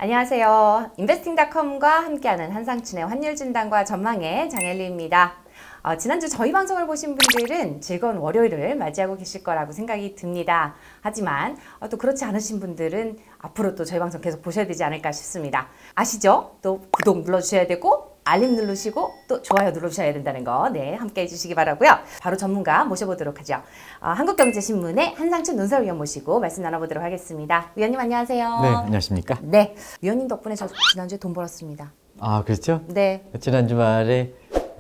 안녕하세요. 인베스팅닷컴과 함께하는 한상춘의 환율 진단과 전망의 장엘리입니다. 지난주 저희 방송을 보신 분들은 즐거운 월요일을 맞이하고 계실 거라고 생각이 듭니다. 하지만 또 그렇지 않으신 분들은 앞으로 또 저희 방송 계속 보셔야 되지 않을까 싶습니다. 아시죠? 또 구독 눌러주셔야 되고 알림 누르시고 또 좋아요 눌러주셔야 된다는 거 함께 해주시기 바라고요. 바로 전문가 모셔보도록 하죠. 한국경제신문의 한상춘 논설위원 모시고 말씀 나눠보도록 하겠습니다. 위원님 안녕하세요. 네, 안녕하십니까? 네, 위원님 덕분에 저 지난주에 돈 벌었습니다. 아, 그렇죠? 네. 지난 주말에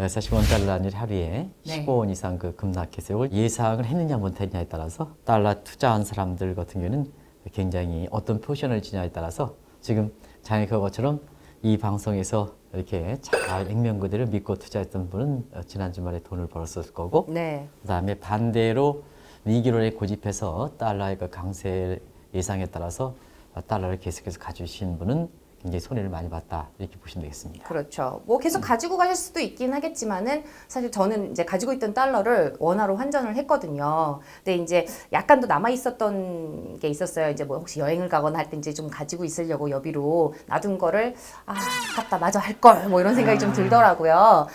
사실 원달러 환율 하루에 네. 15원 이상 급락해서 이걸 예상을 했느냐 못했냐에 따라서 달러 투자한 사람들 같은 경우는 굉장히 어떤 포지션을 지냐에 따라서 지금 장애가 것처럼 이 방송에서 이렇게 잘 액면 그대로 믿고 투자했던 분은 지난 주말에 돈을 벌었을 거고, 네. 그다음에 반대로 위기론에 고집해서 달러의 그 강세 예상에 따라서 달러를 계속해서 가지신 분은 굉장히 손해를 많이 봤다 이렇게 보시면 되겠습니다. 그렇죠. 뭐 계속 가지고 가실 수도 있긴 하겠지만은 사실 저는 이제 가지고 있던 달러를 원화로 환전을 했거든요. 근데 이제 약간 더 남아 있었던 게 있었어요. 이제 뭐 혹시 여행을 가거나 할 때 이제 좀 가지고 있으려고 여비로 놔둔 거를 아깝다 마저 할 걸 뭐 이런 생각이 좀 들더라고요.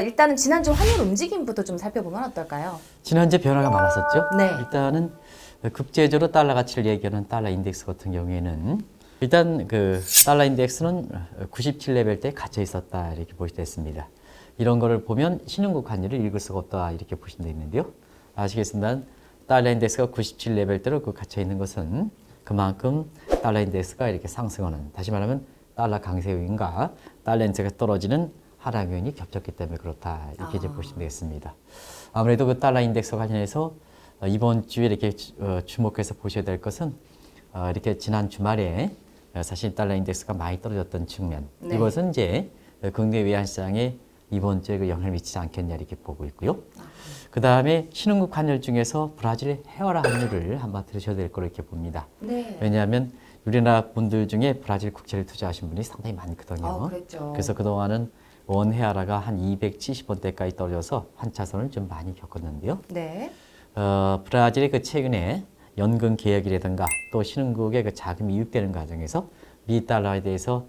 일단은 지난주 환율 움직임부터 좀 살펴보면 어떨까요? 지난주에 변화가 많았었죠. 네. 일단은 국제적으로 달러 가치를 얘기하는 달러 인덱스 같은 경우에는 일단 그 달러 인덱스는 97레벨대에 갇혀 있었다 이렇게 보시됐습니다. 이런 거를 보면 신흥국 환율을 읽을 수가 없다 이렇게 보시면 되는데요. 아시겠지만 달러 인덱스가 97레벨대로 갇혀 있는 것은 그만큼 달러 인덱스가 이렇게 상승하는, 다시 말하면 달러 강세 요인과 달러 인덱스가 떨어지는 하락 요인이 겹쳤기 때문에 그렇다 이렇게 이제 보시면 되겠습니다. 아무래도 그 달러 인덱스 관련해서 이번 주에 이렇게 주목해서 보셔야 될 것은 이렇게 지난 주말에 사실 달러 인덱스가 많이 떨어졌던 측면, 네. 이것은 이제 국내 외환시장에 이번 주에 그 영향을 미치지 않겠냐 이렇게 보고 있고요. 그 다음에 신흥국 환율 중에서 브라질의 헤어라 환율을 한번 들으셔야 될 거로 이렇게 봅니다. 네. 왜냐하면 우리나라 분들 중에 브라질 국채를 투자하신 분이 상당히 많거든요. 그랬죠. 그래서 그동안은 원 헤아라가 한 270원대까지 떨어져서 환차선을 좀 많이 겪었는데요. 네. 브라질이 그 최근에 연금 개혁이라든가 또 신흥국의 그 자금이 유입되는 과정에서 미 달러에 대해서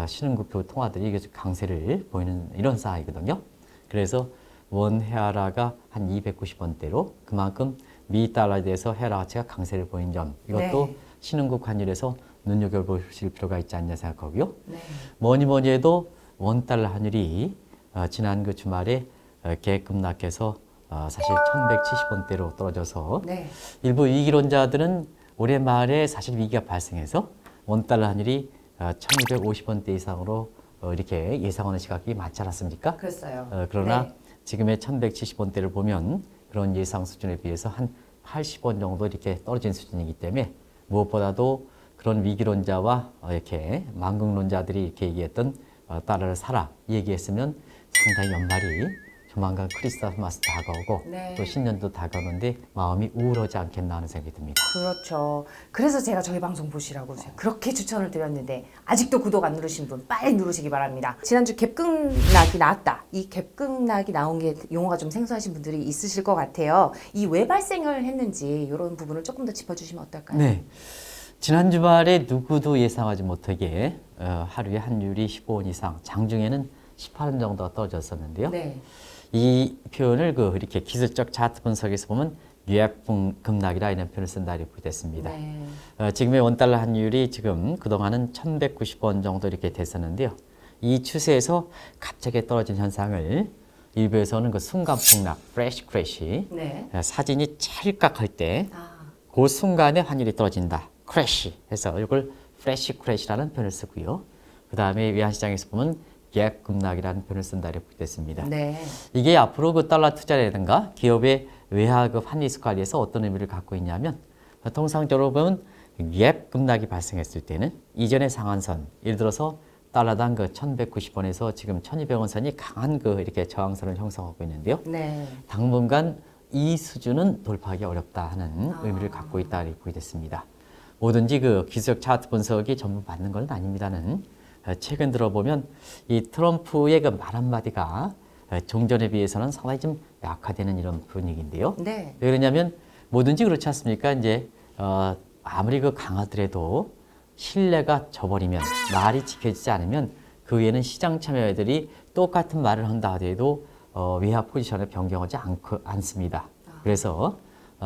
신흥국 그 통화들이 강세를 보이는 이런 상황이거든요. 그래서 원 헤아라가 한 290원대로 그만큼 미 달러에 대해서 헤아라 가치가 강세를 보인 점, 이것도 네. 신흥국 환율에서 눈여겨보실 필요가 있지 않냐 생각하고요. 네. 뭐니 해도 원 달러 환율이 지난 그 주말에 계급락해서 사실 1170원대로 떨어져서 네. 일부 위기론자들은 올해 말에 사실 위기가 발생해서 원달러 환율이 1250원대 이상으로 이렇게 예상하는 시각이 많지 않았습니까? 그랬어요. 그러나 네. 지금의 1170원대를 보면 그런 예상 수준에 비해서 한 80원 정도 이렇게 떨어진 수준이기 때문에 무엇보다도 그런 위기론자와 이렇게 망국론자들이 이렇게 얘기했던 달러를 사라 얘기했으면 상당히 연말이 조만간 크리스마스 다가오고 네. 또 신년도 다가오는데 마음이 우울하지 않겠나 하는 생각이 듭니다. 그렇죠. 그래서 제가 저희 방송 보시라고 제가 그렇게 추천을 드렸는데 아직도 구독 안 누르신 분 빨리 누르시기 바랍니다. 지난주 갭급락이 나왔다. 이 갭급락이 나온 게 용어가 좀 생소하신 분들이 있으실 것 같아요. 이 왜 발생을 했는지 이런 부분을 조금 더 짚어주시면 어떨까요? 네. 지난 주말에 누구도 예상하지 못하게 하루에 환율이 15원 이상, 장중에는 18원 정도가 떨어졌었는데요. 네. 이 표현을 이렇게 기술적 차트 분석에서 보면 유약급락이라 이런 표현을 쓴다 이렇게 됐습니다. 네. 지금의 원달러 환율이 지금 그동안은 1190원 정도 이렇게 됐었는데요. 이 추세에서 갑자기 떨어진 현상을 일부에서는 그 순간 폭락, 프레시 크래시, 네. 사진이 찰칵 할 때 그 순간에 환율이 떨어진다. 크래시 해서 이걸 프레시 크래시라는 표현을 쓰고요. 그 다음에 외환시장에서 보면 갭 급락이라는 표현을 쓴다 이렇게 됐습니다. 네. 이게 앞으로 그 달러 투자라든가 기업의 외화급 환 리스크 관리에서 어떤 의미를 갖고 있냐면, 통상적으로 보면 갭 급락이 발생했을 때는 이전의 상한선, 예를 들어서 달러당 그 1190원에서 지금 1200원 선이 강한 이렇게 저항선을 형성하고 있는데요. 네. 당분간 이 수준은 돌파하기 어렵다 하는 의미를 갖고 있다 이렇게 보게 됐습니다. 뭐든지 그 기술적 차트 분석이 전부 맞는 건 아닙니다는 최근 들어보면 이 트럼프의 그 말 한마디가 종전에 비해서는 상당히 좀 약화되는 이런 분위기인데요. 네. 왜 그러냐면 뭐든지 그렇지 않습니까? 이제 아무리 그 강하더라도 신뢰가 져버리면 말이 지켜지지 않으면 그 위에는 시장 참여자들이 똑같은 말을 한다 하더라도 외화 포지션을 변경하지 않습니다. 그래서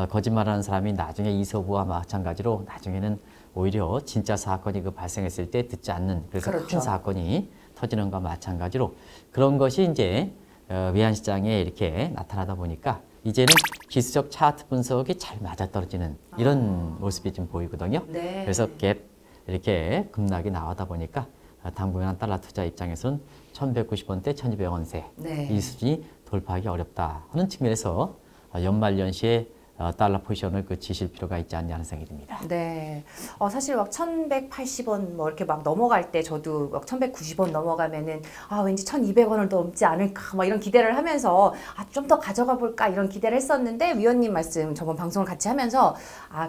거짓말하는 사람이 나중에 이서부와 마찬가지로 나중에는 오히려 진짜 사건이 발생했을 때 듣지 않는 그래서 그렇죠. 큰 사건이 터지는 것과 마찬가지로 그런 것이 이제 외환시장에 이렇게 나타나다 보니까 이제는 기술적 차트 분석이 잘 맞아떨어지는 이런 모습이 좀 보이거든요. 네. 그래서 갭 이렇게 급락이 나오다 보니까 당분간 달러 투자 입장에서는 1,190원대 1,200원대 네. 이 수준이 돌파하기 어렵다 하는 측면에서 연말연시에 달러 포지션을 지실 필요가 있지 않냐는 생각이 듭니다. 네. 사실 막 1,180원 뭐 이렇게 막 넘어갈 때 저도 막 1,190원 넘어가면은 왠지 1,200원을 넘지 않을까 막 이런 기대를 하면서 좀 더 가져가 볼까 이런 기대를 했었는데 위원님 말씀 저번 방송을 같이 하면서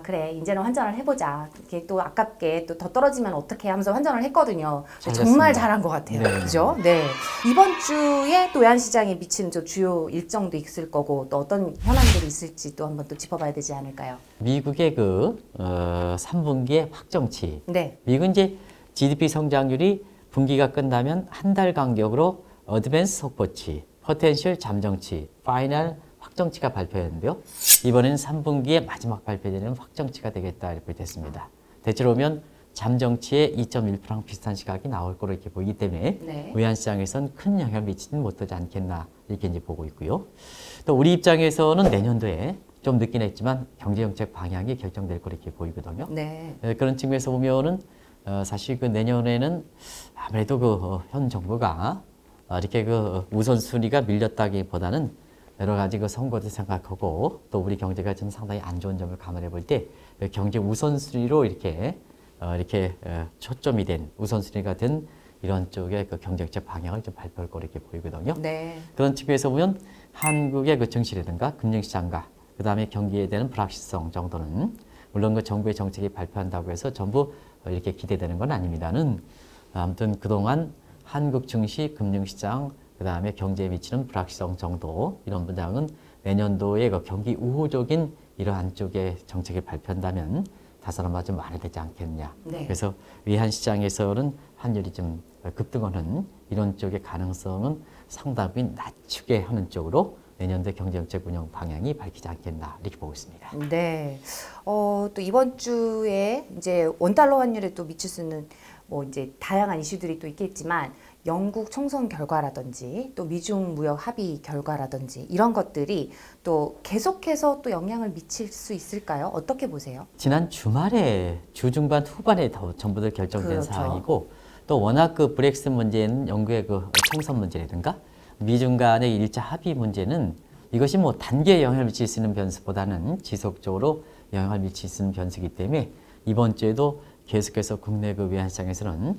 그래 이제는 환전을 해보자. 이렇게 또 아깝게 또 더 떨어지면 어떻게 하면서 환전을 했거든요. 정말 잘한 것 같아요. 네. 그죠? 네. 이번 주에 또 외환시장에 미치는 저 주요 일정도 있을 거고 또 어떤 현안들이 있을지 또 한번 또 짚어봐야 되지 않을까요? 미국의 3분기의 확정치. 네. 미국은 이제 GDP 성장률이 분기가 끝나면 한 달 간격으로 어드밴스 속보치, 포텐셜 잠정치, 파이널 확정치가 발표했는데요. 이번에는 3분기에 마지막 발표되는 확정치가 되겠다 이렇게 됐습니다. 대체로 보면 잠정치의 2.1%랑 비슷한 시각이 나올 거로 이렇게 보이기 때문에 네. 외환시장에선 큰 영향을 미치지는 못하지 않겠나 이렇게 이제 보고 있고요. 또 우리 입장에서는 내년도에 좀 늦긴 했지만 경제정책 방향이 결정될 거로 이렇게 보이거든요. 네. 그런 측면에서 보면은 사실 내년에는 아무래도 현 정부가 이렇게 우선순위가 밀렸다기보다는 여러 가지 선거도 생각하고 또 우리 경제가 좀 상당히 안 좋은 점을 감안해 볼 때 경제 우선순위로 이렇게 초점이 된 우선순위가 된 이런 쪽의 경제정책 방향을 좀 발표할 거로 이렇게 보이거든요. 네. 그런 측면에서 보면 한국의 증시라든가 금융시장과 그 다음에 경기에 대한 불확실성 정도는 물론 정부의 정책이 발표한다고 해서 전부 이렇게 기대되는 건 아닙니다는 아무튼 그동안 한국 증시, 금융시장, 그 다음에 경제에 미치는 불확실성 정도 이런 분장은 내년도에 경기 우호적인 이러한 쪽의 정책을 발표한다면 다소나마 좀 완화되지 않겠냐. 네. 그래서 외환시장에서는 환율이 좀 급등하는 이런 쪽의 가능성은 상당히 낮추게 하는 쪽으로 내년도 경제정책 운영 방향이 밝히지 않겠나 이렇게 보고 있습니다. 네. 또 이번 주에 이제 원달러 환율에 또 미칠 수 있는 뭐 이제 다양한 이슈들이 또 있겠지만 영국 총선 결과라든지 또 미중 무역 합의 결과라든지 이런 것들이 또 계속해서 또 영향을 미칠 수 있을까요? 어떻게 보세요? 지난 주말에 주중반 후반에 전부들 결정된 그렇죠. 사항이고 또 워낙 브렉시트 문제는 영국의 총선 문제라든가 미중 간의 1차 합의 문제는 이것이 뭐 단기에 영향을 미칠 수 있는 변수보다는 지속적으로 영향을 미칠 수 있는 변수이기 때문에 이번 주에도 계속해서 국내 외환시장에서는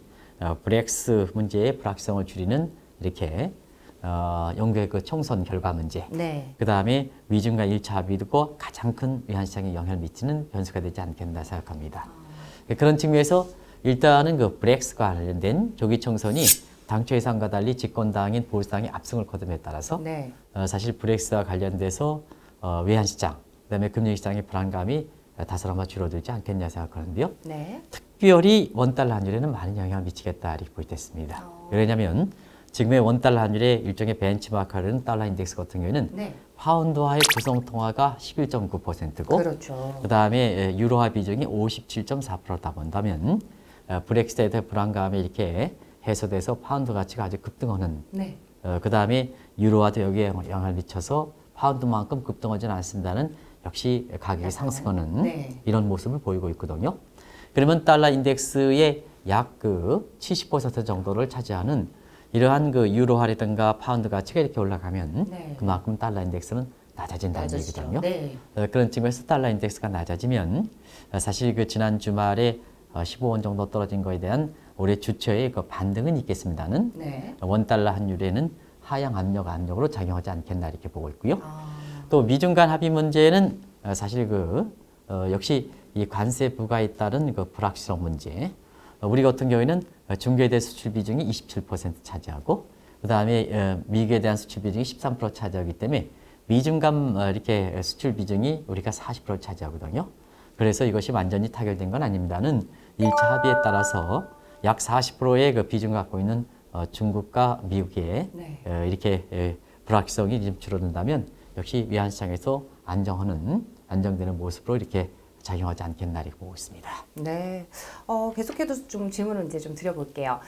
브렉시트 문제의 불확실성을 줄이는 이렇게 영국의 총선 결과 문제, 네. 그 다음에 미중 간 1차 합의도 가장 큰 외환시장에 영향을 미치는 변수가 되지 않겠나 생각합니다. 그런 측면에서 일단은 브렉시트와 관련된 조기 총선이 당초 예상과 달리 집권당인 보수당이 압승을 거둠에 따라서 네. 사실 브렉시트와 관련돼서 외환시장, 그다음에 금융시장의 불안감이 다소나마 줄어들지 않겠냐 생각하는데요. 네. 특별히 원달러 환율에는 많은 영향을 미치겠다 이렇게 보이겠습니다. 왜냐하면 지금의 원달러 환율의 일종의 벤치마크하는 달러 인덱스 같은 경우에는 네. 파운드화의 구성 통화가 11.9%고 그렇죠. 그다음에 유로화 비중이 57.4%다 본다면 브렉시트에 대한 불안감이 이렇게 해소돼서 파운드 가치가 아주 급등하는 네. 그 다음에 유로화도 여기에 영향을 미쳐서 파운드만큼 급등하지는 않습니다는 역시 가격이 상승하는 네. 이런 모습을 보이고 있거든요. 그러면 달러 인덱스의 약 70% 정도를 차지하는 이러한 유로화라든가 파운드 가치가 이렇게 올라가면 네. 그만큼 달러 인덱스는 낮아진다는 낮아지죠. 얘기거든요. 네. 그런 측면에서 달러 인덱스가 낮아지면 사실 지난 주말에 15원 정도 떨어진 거에 대한 올해 주초의 반등은 있겠습니다는 네. 원달러 환율에는 하향 압력으로 작용하지 않겠나 이렇게 보고 있고요. 또 미중 간 합의 문제는 사실 역시 이 관세 부과에 따른 불확실성 문제. 우리 같은 경우에는 중국에 대한 수출 비중이 27% 차지하고 그다음에 미국에 대한 수출 비중이 13% 차지하기 때문에 미중 간 이렇게 수출 비중이 우리가 40% 차지하거든요. 그래서 이것이 완전히 타결된 건 아닙니다는 1차 합의에 따라서 약 40%의 그 비중을 갖고 있는 중국과 미국의 네. 이렇게 불확실성이 좀 줄어든다면 역시 외환시장에서 안정되는 모습으로 이렇게 작용하지 않겠나 이렇게 보고 있습니다. 네. 계속해서 좀 질문을 이제 좀 드려볼게요.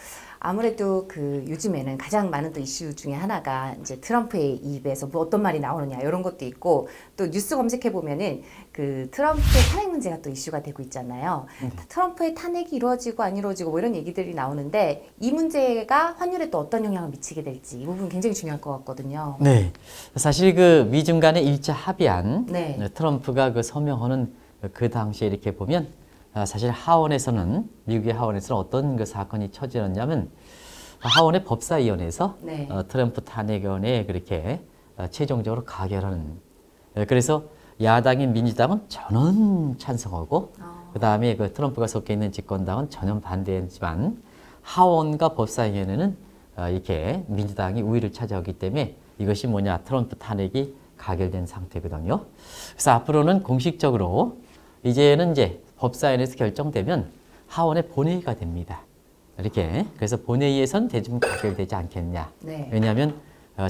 아무래도 그 요즘에는 가장 많은 또 이슈 중에 하나가 이제 트럼프의 입에서 뭐 어떤 말이 나오느냐 이런 것도 있고 또 뉴스 검색해 보면은 그 트럼프의 탄핵 문제가 또 이슈가 되고 있잖아요. 트럼프의 탄핵이 이루어지고 안 이루어지고 뭐 이런 얘기들이 나오는데 이 문제가 환율에 또 어떤 영향을 미치게 될지 이 부분 굉장히 중요할 것 같거든요. 네. 사실 그 미중 간의 1차 합의안 네. 트럼프가 그 서명하는 그 당시에 이렇게 보면 사실 미국의 하원에서는 어떤 그 사건이 처지었냐면 하원의 법사위원회에서 네. 트럼프 탄핵안에 그렇게 최종적으로 가결하는 그래서 야당인 민주당은 전원 찬성하고 그 다음에 그 트럼프가 속해 있는 집권당은 전혀 반대했지만 하원과 법사위원회는 이렇게 민주당이 우위를 차지하기 때문에 이것이 뭐냐 트럼프 탄핵이 가결된 상태거든요. 그래서 앞으로는 공식적으로 이제는 이제 법사위원회에서 결정되면 하원의 본회의가 됩니다. 이렇게 그래서 본회의에선 대충 가결되지 않겠냐. 네. 왜냐하면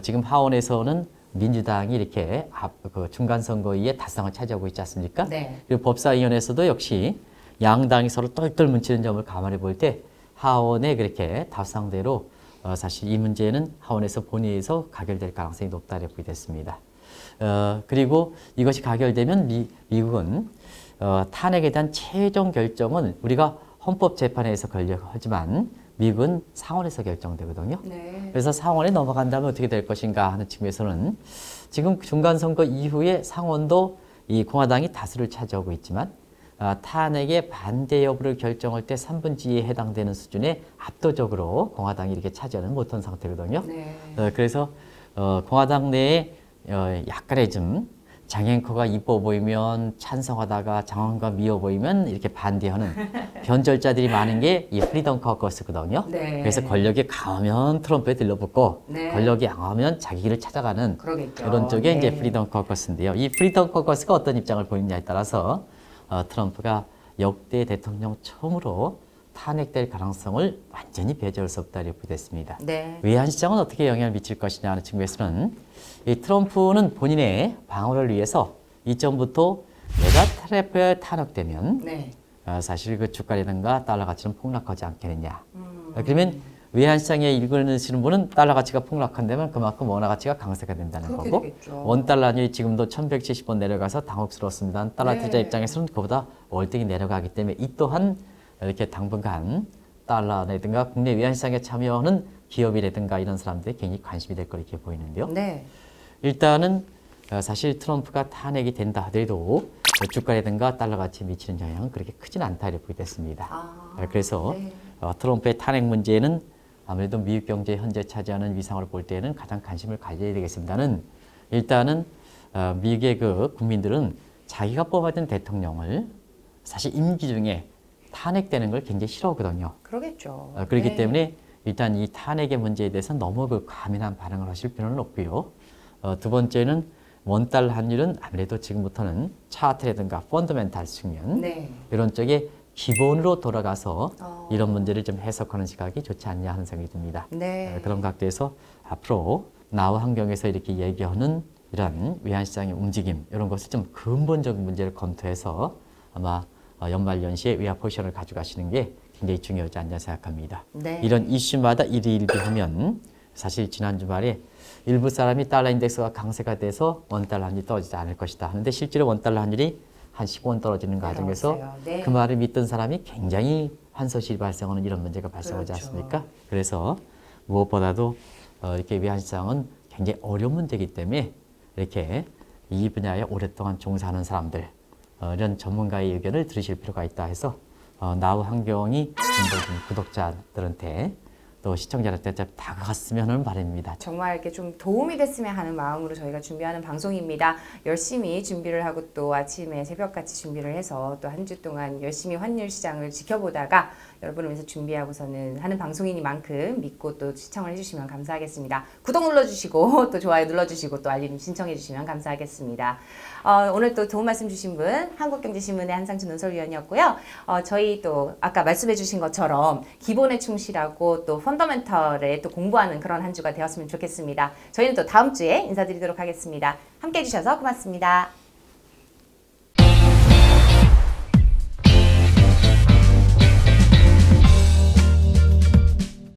지금 하원에서는 민주당이 이렇게 그 중간 선거위에 다수당을 차지하고 있지 않습니까? 네. 그리고 법사위원회에서도 역시 양당이 서로 똘똘 뭉치는 점을 감안해 볼 때 하원의 그렇게 다수당대로 사실 이 문제는 하원에서 본회의에서 가결될 가능성이 높다 이렇게 보겠습니다. 그리고 이것이 가결되면 미국은 탄핵에 대한 최종 결정은 우리가 헌법재판에서 하지만 미국은 상원에서 결정되거든요. 네. 그래서 상원에 넘어간다면 어떻게 될 것인가 하는 측면에서는 지금 중간선거 이후에 상원도 이 공화당이 다수를 차지하고 있지만 탄핵의 반대 여부를 결정할 때 3분의 2에 해당되는 수준에 압도적으로 공화당이 이렇게 차지하는 못한 상태거든요. 네. 그래서 공화당 내에 약간의 좀 장앵커가 이뻐 보이면 찬성하다가 장황과 미워 보이면 이렇게 반대하는 변절자들이 많은 게 이 프리덤 커커스거든요. 네. 그래서 권력이 강하면 트럼프에 들러붙고 네. 권력이 양하면 자기 길을 찾아가는 그러겠죠. 이런 쪽에 네. 이제 프리덤 커커스인데요. 이 프리덤 커커스가 어떤 입장을 보이느냐에 따라서 트럼프가 역대 대통령 처음으로 탄핵될 가능성을 완전히 배제할 수 없다 이렇게 됐습니다. 네. 외환시장은 어떻게 영향을 미칠 것이냐 하는 측면에서는 이 트럼프는 본인의 방어를 위해서 이전부터 내가 트럼프에 탄핵되면 네. 사실 그 주가라든가 달러 가치는 폭락하지 않겠느냐. 그러면 외환시장에 읽으시는 분은 달러 가치가 폭락한다면 그만큼 원화 가치가 강세가 된다는 그렇게 거고 되겠죠. 원달러이 지금도 1170원 내려가서 당혹스럽습니다. 달러 네. 투자 입장에서는 그보다 월등히 내려가기 때문에 이 또한 이렇게 당분간 달러라든가 국내 외환시장에 참여하는 기업이라든가 이런 사람들이 굉장히 관심이 될 거로 이렇게 보이는데요. 네. 일단은 사실 트럼프가 탄핵이 된다 하더라도 주가라든가 달러 가치에 미치는 영향은 그렇게 크진 않다 이렇게 보게 됐습니다. 그래서 네. 트럼프의 탄핵 문제는 아무래도 미국 경제에 현재 차지하는 위상을 볼 때는 가장 관심을 가져야 되겠습니다는 일단은 미국의 그 국민들은 자기가 뽑아준 대통령을 사실 임기 중에 탄핵되는 걸 굉장히 싫어하거든요. 그러겠죠. 그렇기 네. 때문에 일단 이 탄핵의 문제에 대해서 너무 그 과민한 반응을 하실 필요는 없고요. 두 번째는 원달러 환율은 아무래도 지금부터는 차트라든가 펀더멘탈 측면 네. 이런 쪽에 기본으로 돌아가서 어. 이런 문제를 좀 해석하는 시각이 좋지 않냐 하는 생각이 듭니다. 네. 그런 각도에서 앞으로 나우 환경에서 이렇게 얘기하는 이런 외환시장의 움직임 이런 것을 좀 근본적인 문제를 검토해서 아마 연말 연시에 외화 포지션을 가져가시는 게 굉장히 중요하지 않냐 생각합니다. 네. 이런 이슈마다 일희일비하면 사실 지난 주말에 일부 사람이 달러 인덱스가 강세가 돼서 원달러 환율이 떨어지지 않을 것이다 하는데 실제로 원달러 환율이 한 15원 떨어지는 과정에서 내려왔어요. 네. 그 말을 믿던 사람이 굉장히 환소실이 발생하는 이런 문제가 발생하지 그렇죠. 않습니까? 그래서 무엇보다도 이렇게 외환시장은 굉장히 어려운 문제이기 때문에 이렇게 이 분야에 오랫동안 종사하는 사람들 이런 전문가의 의견을 들으실 필요가 있다 해서 나우 환경이 좀더 구독자들한테 또 시청자한테 다가갔으면 바랍니다. 정말 이렇게 좀 도움이 됐으면 하는 마음으로 저희가 준비하는 방송입니다. 열심히 준비를 하고 또 아침에 새벽같이 준비를 해서 또 한 주 동안 열심히 환율 시장을 지켜보다가 여러분을 위해서 준비하고서는 하는 방송이니만큼 믿고 또 시청을 해주시면 감사하겠습니다. 구독 눌러주시고 또 좋아요 눌러주시고 또 알림 신청해주시면 감사하겠습니다. 오늘 또 좋은 말씀 주신 분 한국경제신문의 한상춘 논설위원이었고요. 저희 또 아까 말씀해주신 것처럼 기본에 충실하고 또 펀더멘털에 또 공부하는 그런 한 주가 되었으면 좋겠습니다. 저희는 또 다음 주에 인사드리도록 하겠습니다. 함께 해주셔서 고맙습니다.